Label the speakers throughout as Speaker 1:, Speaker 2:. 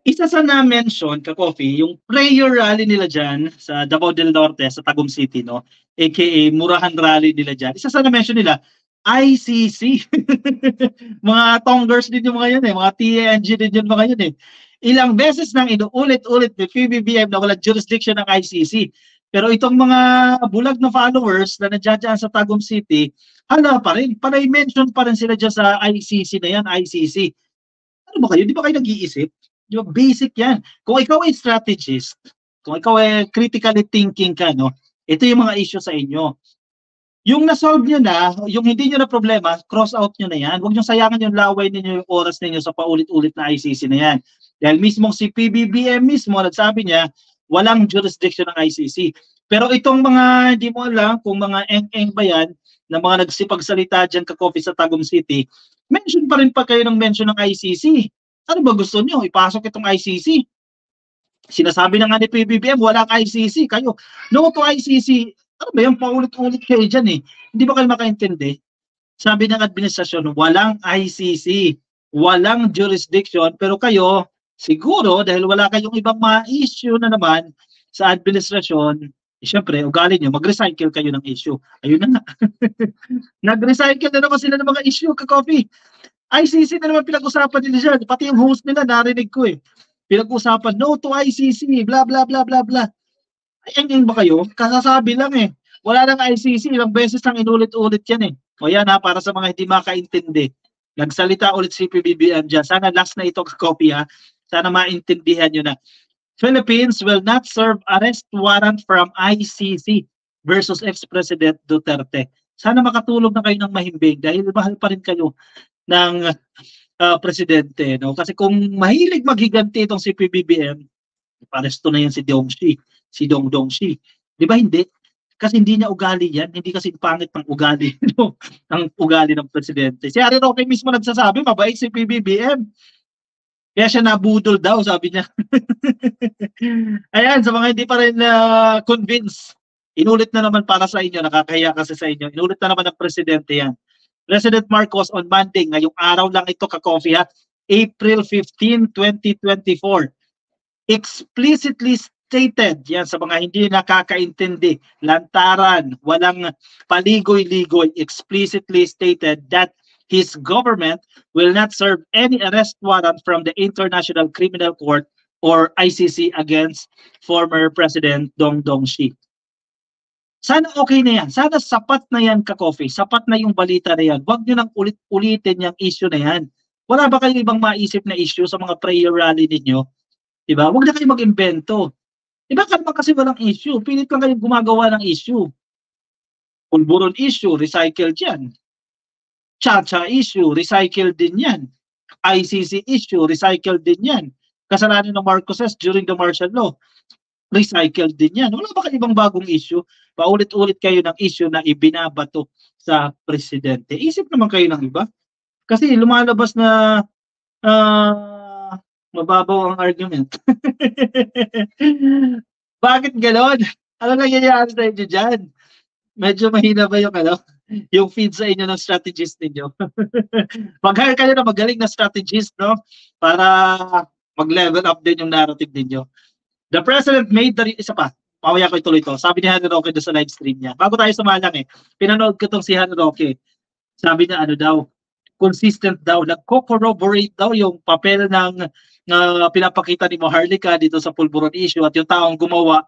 Speaker 1: Isa sa na-mention ka-coffee, yung prayer rally nila diyan sa Davao del Norte, sa Tagum City 'no, AKA Murahan Rally nila diyan. Isa sa na-mention nila, ICC. Mga Tonggers din yung mga yun, eh, mga TNG din yung mga yun, eh. Ilang beses nang inuulit-ulit ni PBBM na walang jurisdiction ng ICC. Pero itong mga bulag na followers na nandiya-diyan sa Tagum City, hala pa rin, panay mention pa rin sila diyan sa ICC na yan, ICC. Ano ba kayo? Di ba kayo nag-iisip? Di ba basic yan? Kung ikaw ay strategist, kung ikaw ay critically thinking ka, no, ito yung mga issue sa inyo. Yung na-solve nyo na, yung hindi nyo na problema, cross out nyo na yan. Huwag nyo sayangan yung laway ninyo, yung oras ninyo sa paulit-ulit na ICC na yan. Dahil mismong si PBBM mismo, nagsabi niya, walang jurisdiction ng ICC. Pero itong mga, hindi mo alam kung mga eng-eng ba yan, na mga nagsipagsalita dyan ka-coffee sa Tagum City, mention pa rin pa kayo ng mention ng ICC. Ano ba gusto nyo? Ipasok itong ICC. Sinasabi na nga ni PBBM, walang ICC. Kayo, no to ICC. Ano ba yung paulit-ulit kayo dyan eh? Hindi ba kayo makaintindi? Sabi ng administrasyon, walang ICC, walang jurisdiction, pero kayo, siguro, dahil wala kayong ibang ma-issue na naman sa administrasyon, eh, syempre, ugali nyo, mag-recycle kayo ng issue. Ayun na nga. Nag-recycle na naman sila ng mga issue, ka-coffee. ICC na naman pinag-usapan nila dyan. Pati yung host nila, narinig ko eh. Pinag-usapan, no to ICC, blah, blah, blah, blah, blah. Ay, ba kayo? Kasasabi lang eh. Wala nang ICC, ilang beses nang inulit-ulit yan eh. O yan ha, para sa mga hindi makaintindi. Nagsalita ulit si PBBM dyan. Sana last na ito ka-copy ha. Sana maintindihan nyo na. Philippines will not serve arrest warrant from ICC versus ex-President Duterte. Sana makatulog na kayo ng mahimbing dahil mahal pa rin kayo ng presidente. No? Kasi kung mahilig maghiganti itong si PBBM, paresto na yan si Dongxi, si Dongdongxi. Di ba hindi? Kasi hindi niya ugali yan, hindi kasi pangit ng ugali, no? Ang ugali ng presidente. Si Harry Roque mismo nagsasabi, mabait si PBBM. Kaya siya nabudol daw, sabi niya. Ayan, sa mga hindi pa rin convinced, inulit na naman para sa inyo, nakakahiya kasi sa inyo, inulit na naman ng presidente yan. President Marcos on Monday, ngayong araw lang ito ka-coffee ha, April 15, 2024, explicitly stated, yan sa mga hindi nakakaintindi, lantaran, walang paligoy-ligoy, explicitly stated that his government will not serve any arrest warrant from the International Criminal Court or ICC against former President Dongdong Shi. Sana okay na yan. Sana sapat na yan ka-coffee. Sapat na yung balita na yan. Huwag nyo nang ulit-ulitin yung issue na yan. Wala ba kayong ibang maisip na issue sa mga prayer rally ninyo? Diba? Huwag na kayo mag-invento. Diba kasi walang issue. Pilit lang kayong gumagawa ng issue. Pulburon issue, recycled yan. Cha-cha issue, recycled din yan. ICC issue, recycled din yan. Kasalanan ng Marcoses during the martial law, recycled din yan. Wala ba kayo ibang bagong issue? Paulit-ulit kayo ng issue na ibinabato sa presidente. Isip naman kayo ng iba. Kasi lumalabas na mababaw ang argument. Bakit gano'n? Ano nangyayari sa inyo dyan? Medyo mahina ba yung yung feed sa inyo ng strategist ninyo? Mag-hire kayo na magaling na strategist, no? Para mag-level up din yung narrative ninyo. The President made the... Isa pa, mamaya ko ituloy ito. Sabi ni Harry Roque doon sa live stream niya. Bago tayo sumalang pinanood ko itong si Harry Roque. Sabi niya daw, consistent daw, nagko-corroborate daw yung papel ng pinapakita ni Maharlika dito sa Pulburon issue at yung taong gumawa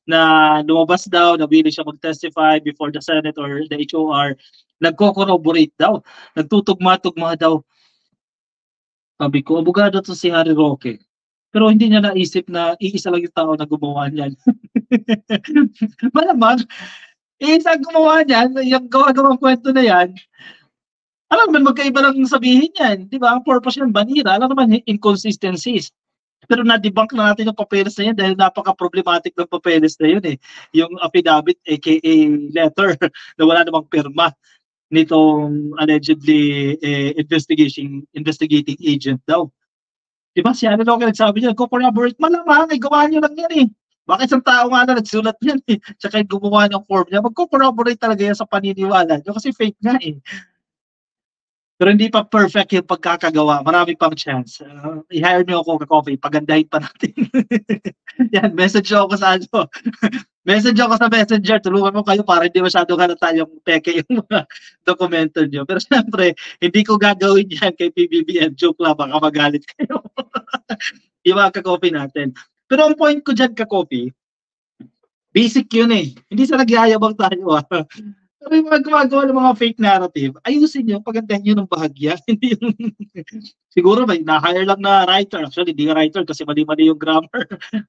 Speaker 1: na lumabas daw, nabili siya mag-testify before the Senate or the HOR, nagko-corroborate daw, nagtutugma-tugma daw. Sabi ko, abogado to si Harry Roque. Pero hindi niya naisip na iisa lang yung tao na gumawa niyan. Malamang, iisa gumawa niyan, yung gawa-gawang kwento na yan, alam naman magkaiba lang sabihin yan. Di ba? Ang purpose yan, banira. Alam naman, inconsistencies. Pero na-debunk na natin yung papeles na yan dahil napaka-problematic ng papeles na yun eh. Yung affidavit, aka letter, na wala namang pirma nitong allegedly investigating agent daw. Di ba? Si ano lang nagsabi niya, corroborate, malamang, ay gawa niyo lang yan eh. Bakit isang tao nga na nagsulat yan eh. Tsaka gumawa ng form niya, mag-corroborate talaga yan sa paniniwala niyo kasi fake nga eh. Pero hindi pa perfect yung pagkakagawa, marami pang chance. I-hire niyo ako ka-coffee, pagandahin pa natin. Yan, message ako sa ano, message ako sa Messenger, tulungan mo kayo para hindi masyadong halata yung peke yung mga dokumento niyo. Pero siyempre, hindi ko gagawin yan kay PBBM. Joke lang, baka magalit kayo. Yung mga ka-coffee natin. Pero ang point ko dyan ka-coffee, basic yun eh. Hindi sa nagyayabang tayo Pero yung mga gumagawa ng mga fake narrative, ayusin nyo, pagandahin nyo ng bahagya. Hindi yung, siguro may na-hire lang na writer. Actually, hindi writer kasi mali-mali yung grammar,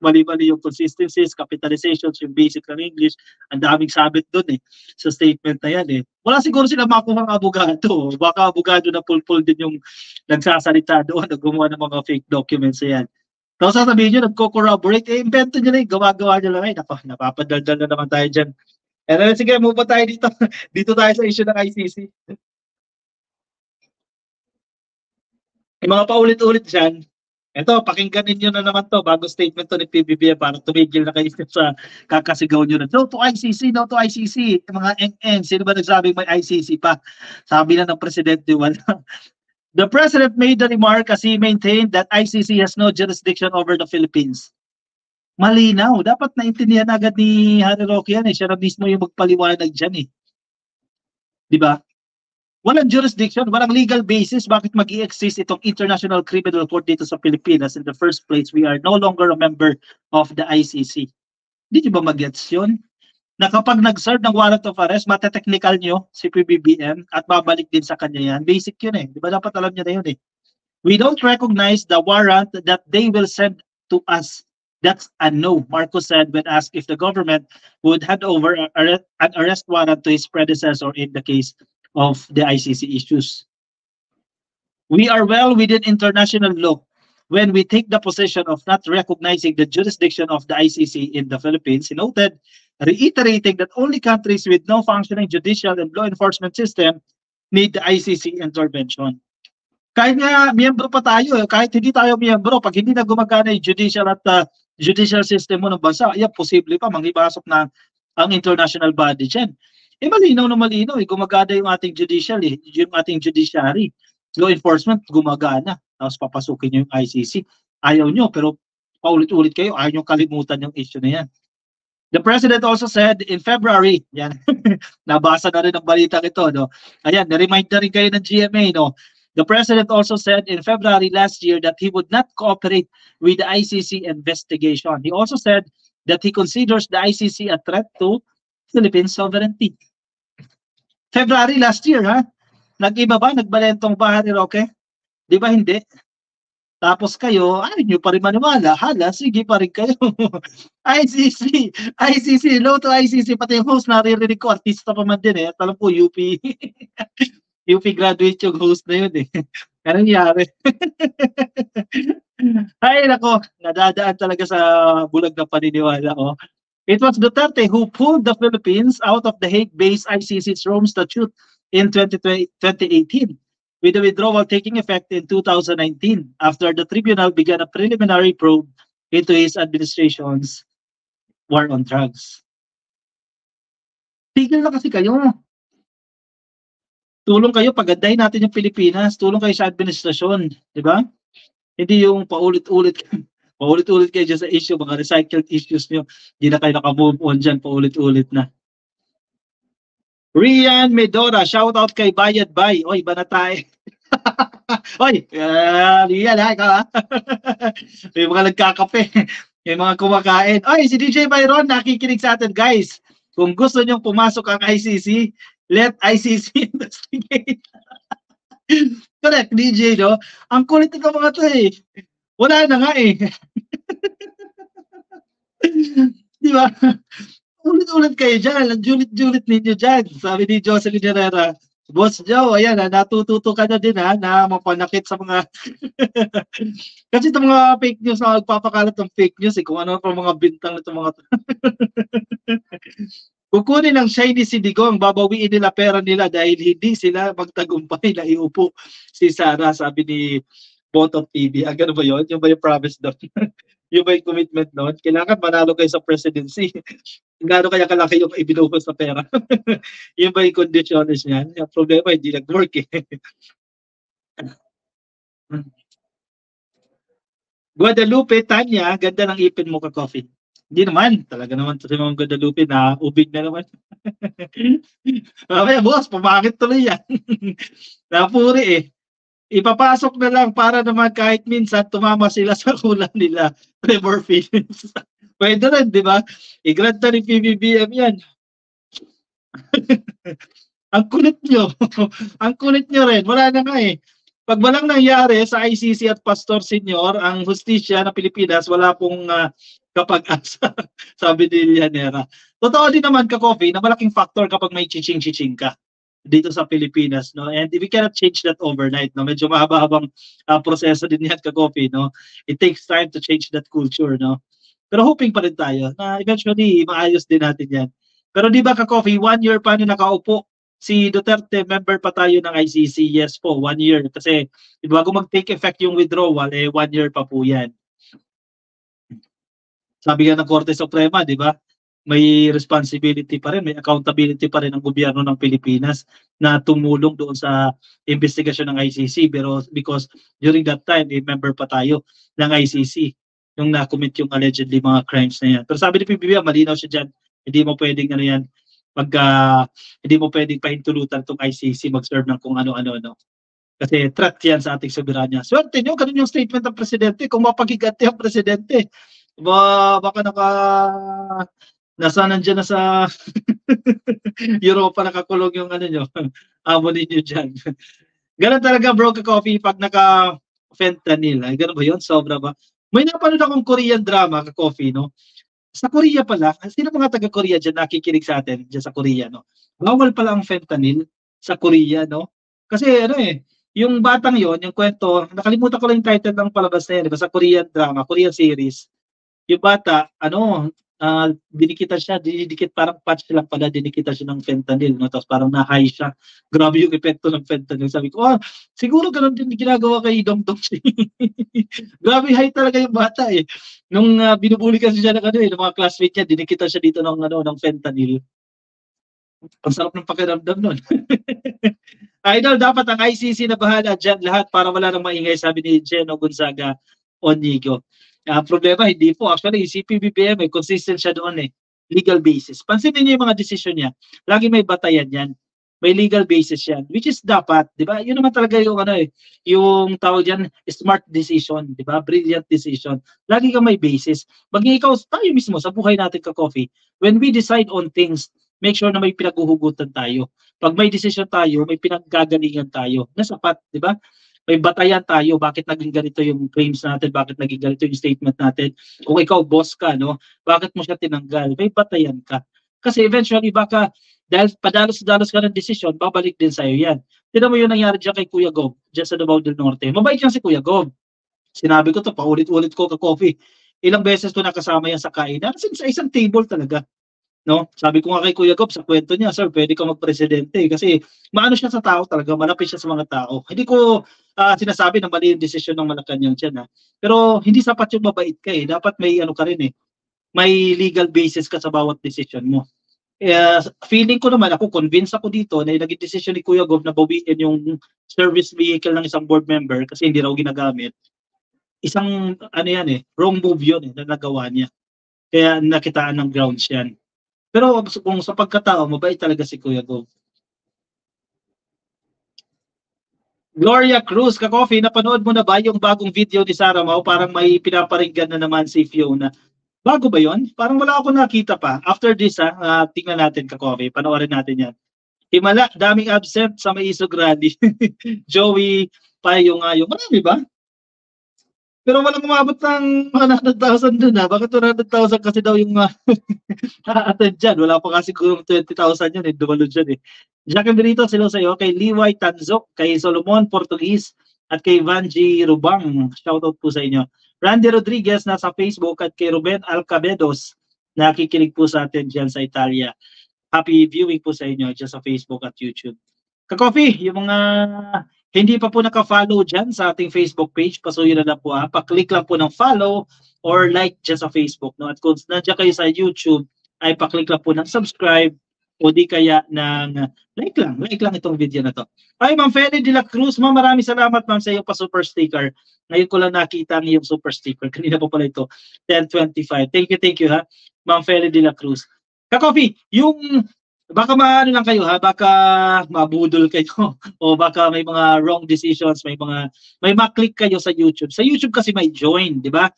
Speaker 1: mali-mali yung consistencies, capitalizations, yung basic ng English. Ang daming sabit dun sa statement na yan Wala siguro sila makuha ng abogado. Baka abogado na pulpul din yung nagsasalita doon, gumawa ng mga fake documents yan. Tapos sasabihin nyo, nagko-corroborate, invento nyo lang, gawa-gawa nyo lang. Nako, napapadaldal na naman tayo dyan. Sige, move pa tayo dito. Dito tayo sa issue ng ICC. Yung mga paulit-ulit dyan, ito, pakinggan ninyo na naman to, bago statement to ni PBBM para tumigil na kayo sa kakasigaw nyo na, no to ICC, no to ICC. Yung mga eng-eng, sino ba nagsabing may ICC pa? Sabi na ng presidente, wala. The president made the remark as he maintained that ICC has no jurisdiction over the Philippines. Malinaw. Dapat naintindihan agad ni Harry Roque yan Siya na mismo yung magpaliwanag dyan Di ba? Walang jurisdiction, walang legal basis bakit mag-i-exist itong International Criminal Court dito sa Pilipinas. In the first place, we are no longer a member of the ICC. Hindi nyo ba mag-gets yun? Na kapag nag-serve ng warrant of arrest, mate-technical nyo si PBBM at babalik din sa kanya yan. Basic yun Di ba dapat alam nyo na yun We don't recognize the warrant that they will send to us. That's a no, Marcos said when asked if the government would hand over an arrest warrant to his predecessor in the case of the ICC issues. We are well within international law when we take the position of not recognizing the jurisdiction of the ICC in the Philippines, he noted, reiterating that only countries with no functioning judicial and law enforcement system need the ICC intervention. Kahit nga miyembro pa tayo, kahit hindi tayo miyembro, pag hindi na gumagana yung judicial at judicial system mo ng bansa, posible pa manghibasok na ang international body dyan. Malinaw na malinaw gumagana yung ating judicial yung ating judiciary. Law enforcement, gumagana. Tapos papasukin nyo yung ICC. Ayaw nyo, pero paulit-ulit kayo, ayaw nyo kalimutan yung issue na yan. The president also said in February, yan, nabasa na rin ang balita ito, Ayan, na-remind na rin kayo ng GMA, The president also said in February last year that he would not cooperate with the ICC investigation. He also said that he considers the ICC a threat to Philippine sovereignty. February last year, Nag-iba ba? Nagbalentong ba, Harry Roque? Di ba hindi? Tapos kayo, ayaw nyo pa rin maniwala. Hala, sige pa rin kayo. ICC, no to ICC. Pati yung host, naririnig ko, artista pa man din At alam ko, UP. UP graduate yung host na yun Anong nangyari? Ay, nako, nadadaan talaga sa bulag na paniniwala It was Duterte who pulled the Philippines out of the Hague-based ICC's Rome Statute in 2018, with the withdrawal taking effect in 2019 after the tribunal began a preliminary probe into his administration's war on drugs. Tigil na kasi kayo. Tulong kayo, pagandahin natin yung Pilipinas. Tulong kayo sa administrasyon. Di ba? Hindi yung paulit-ulit kayo dyan sa issue, mga recycled issues nyo. Hindi na kayo nakamove on dyan, paulit-ulit na. Rian Medora, shout out kay Bayad Bay. Oy, iba na tayo. Oy, Rian ikaw May mga nagkakape. May mga kumakain. Oy, si DJ Byron, nakikinig sa atin, guys. Kung gusto nyong pumasok ang ICC, let ICC investigate. Correct, DJ, Ang kulit ng mga to Wala na nga Di ba? Ulit-ulit kayo dyan. Julit-julit ninyo dyan. Sabi ni Jocelyn Herrera, Boss Joe, ayan natututo ka na din na mapanakit sa mga kasi itong mga fake news na magpapakalat ng fake news kung ano pa mga bintang nito mga kukunin ng shiny si Digong, babawiin nila pera nila dahil hindi sila magtagumpay na iupo si Sara, sabi ni Bottom TV. Ganun ba yun? Yung ba yung promise doon? Yung ba yung commitment doon? Kailangan manalo kayo sa presidency. Gano'n kaya kalaki yung ibinuhos na pera? Yung ba yung conditions niyan? Yung problema, hindi nag-work Guadalupe, Tanya, ganda ng ipin mo ka-coffee. Hindi naman, talaga naman si Ma'am Guadalupe na ubig na naman. Mamaya, boss, pumakit tuloy yan. Napuri eh. Ipapasok na lang para naman kahit minsan tumama sila sa kulang nila. Trevor Phillips. Pwede rin, di ba? I-grant na ni PBBM yan. Ang kulit nyo. Ang kulit nyo rin. Wala na nga eh. Pag walang nangyari sa ICC at Pastor Senior, ang hustisya ng Pilipinas, wala pong kapag-asa, sabi ni Lilianera. Totoo din naman ka-coffee na malaking factor kapag may chiching-chiching ka dito sa Pilipinas, no? And we cannot change that overnight, no? Medyo mahaba-habang proseso din yan ka-coffee, no? It takes time to change that culture, no? Pero hoping pa rin tayo na eventually maayos din natin yan. Pero di ba ka-coffee, 1 year pa na nakaupo si Duterte, member pa tayo ng ICC. Yes po, 1 year. Kasi bago mag-take effect yung withdrawal, 1 year pa po yan. Sabi nga ng Korte Suprema, di ba? May responsibility pa rin, may accountability pa rin ng gobyerno ng Pilipinas na tumulong doon sa investigasyon ng ICC. Pero because during that time, member pa tayo ng ICC yung na-commit yung allegedly mga crimes na yan. Pero sabi ni PBBM, malinaw siya dyan, hindi mo pwedeng ano yan, hindi mo pwedeng pahintulutan itong ICC mag-serve ng kung ano-ano. No? Kasi threat yan sa ating soberanya. Swerte nyo, ganun yung statement ng presidente. Kung mapagigante ang presidente, baka nandiyan na sa Europa nakakulong yung ano nyo, amo ninyo dyan. Ganun talaga bro ka-coffee pag naka-fentanyl. Ay, ganun ba yun? Sobra ba? May napanood akong Korean drama ka-coffee, no? Sa Korea pala, sino mga taga-Korea dyan nakikinig sa atin dyan sa Korea, no? Bawal pala ang fentanyl sa Korea, no? Kasi ano yung batang yon, yung kwento, nakalimutan ko lang yung title ng palabas na yan, diba? Sa Korean drama, Korean series. Yung bata, dinikitan siya, didikit parang patch lang pala, dinikitan siya ng fentanyl, no? Tapos parang na-high siya. Grabe yung epekto ng fentanyl. Sabi ko, siguro ganun din ginagawa kay Dong Dong. Grabe high talaga yung bata eh. Nung binubuli kasi siya ng ng mga classmate niya, dinikitan siya dito ng fentanyl. Ang sarap ng pakiramdam nun. Idol, dapat ang ICC na bahala dyan lahat para wala nang maingay, sabi ni Geno Gonzaga Onigo. Problema, hindi po. Actually, si PBBM, consistent siya doon legal basis. Pansinin niyo yung mga decision niya. Lagi may batayan yan. May legal basis yan. Which is dapat, di ba? Yun naman talaga yung yung tawag yan, smart decision, di ba? Brilliant decision. Lagi kang may basis. Maging ikaw, tayo mismo, sa buhay natin ka-coffee, when we decide on things, make sure na may pinaghuhugutan tayo. Pag may decision tayo, may pinaggagalingan tayo. Nasapat, di ba? May batayan tayo, bakit naging ganito yung claims natin, bakit naging ganito yung statement natin. Kung ikaw boss ka, no, bakit mo siya tinanggal? May batayan ka. Kasi eventually baka dahil padalos-dalos ka ng desisyon, babalik din sa'yo yan. Tignan mo yung nangyari dyan kay Kuya Gob, dyan sa Davao del Norte. Mabait yan si Kuya Gob. Sinabi ko to, paulit-ulit ko ka-coffee. Ilang beses ko nakasama yan sa kainan. Kasi sa isang table talaga. No? Sabi ko nga kay Kuya Gob sa kwento niya, sir, pwede ka magpresidente kasi maano siya sa tao talaga, malapit siya sa mga tao. Hindi ko sinasabi na mali yung desisyon ng Malacanang dyan. Pero hindi sapat yung mabait ka Dapat may ka rin may legal basis ka sa bawat desisyon mo. Feeling ko naman, convinced ako dito na yung naging desisyon ni Kuya Gob na bawiin yung service vehicle ng isang board member kasi hindi raw ginagamit. Isang wrong move yun na nagawa niya. Kaya nakitaan ng grounds yan. Pero kung sa pagkatao, mabait talaga si Kuya Gob. Gloria Cruz, ka-coffee, napanood mo na ba yung bagong video ni Sarah Mau? Parang may pinaparinggan na naman si Fiona. Bago ba yon? Parang wala ako nakita pa. After this, tingnan natin ka-coffee. Panoorin natin yan. Himala, daming absent sa may isog rally. Joey, pa yung marami ba? Pero walang umabot ng 100,000 dun Bakit 100,000 kasi daw yung attend dyan? Wala pa kasi kung 20,000 yan dumalo dyan Jackie Benito, sila sa'yo. Kay Liway Tanzok, kay Solomon Portuguese, at kay Vanji Rubang. Shoutout po sa inyo. Randy Rodriguez nasa Facebook at kay Ruben Alcabedos, nakikinig po sa atin dyan sa Italia. Happy viewing po sa inyo dyan sa Facebook at YouTube. Ka-coffee, yung mga hindi pa po naka-follow dyan sa ating Facebook page, pasuyo na po Pa-click lang po ng follow or like dyan sa Facebook. No? At kung nandiyan kayo sa YouTube, ay pa-click lang po ng subscribe o di kaya ng like lang itong video na to. Ay, Ma'am Feli de la Cruz, ma'am, maraming salamat ma'am sa iyong pa-super sticker. Ngayon ko lang nakita ang iyong super sticker. Kanina pa pala ito, 1025. Thank you ha, Ma'am Feli de la Cruz. Ka-coffee, yung baka maano lang kayo ha, baka mabudol kayo o baka may mga wrong decisions, may ma-click kayo sa YouTube. Sa YouTube kasi may join, di ba?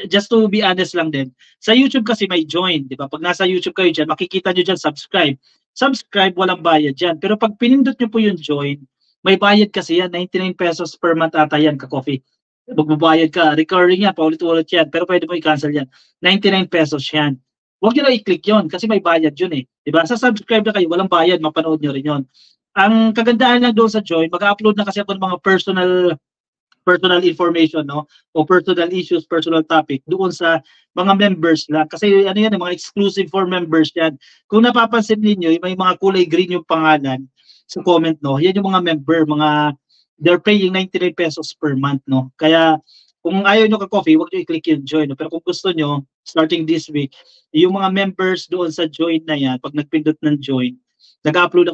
Speaker 1: Just to be honest lang din, sa YouTube kasi may join, di ba? Pag nasa YouTube kayo dyan, makikita nyo dyan subscribe. Subscribe, walang bayad dyan. Pero pag pinindot nyo po yung join, may bayad kasi yan, 99 pesos per month ata yan, ka-coffee. Magbabayad ka, recurring yan, paulit-ulit yan, pero pwede mo i-cancel yan. 99 pesos yan. Huwag nyo na i-click yun kasi may bayad yun eh. Di ba? Sa subscribe na kayo, walang bayad, mapanood nyo rin yun. Ang kagandahan lang doon sa join, mag-upload na kasi ako ng mga personal information, no, o personal issues, personal topic doon sa mga members lang, kasi ano yan, mga exclusive for members yan. Kung napapansin niyo, may mga kulay green yung pangalan sa comment, no, yan yung mga member, they're paying 99 pesos per month, no. Kaya kung ayaw nyo ka-coffee, huwag nyo i-click yung join, no? Pero kung gusto nyo, starting this week, yung mga members doon sa join na yan, pag nagpindot ng join, mag-upload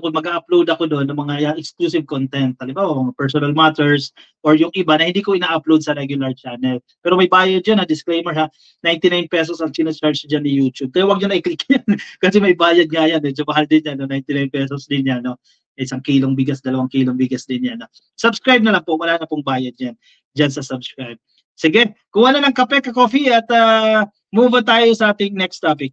Speaker 1: ako doon ng mga exclusive content. Halimbawa, personal matters or yung iba na hindi ko ina-upload sa regular channel. Pero may bayad dyan, disclaimer ha, 99 pesos ang sinacharge dyan ni YouTube. Kaya huwag nyo na i-click yan kasi may bayad nga yan. Medyo mahal din yan, no? 99 pesos din yan. No? 1 kilong bigas, 2 kilong bigas din yan. No? Subscribe na lang po, wala na pong bayad yan dyan sa subscribe. Sige, kuha na ng kape, ka-coffee at move on tayo sa ating next topic.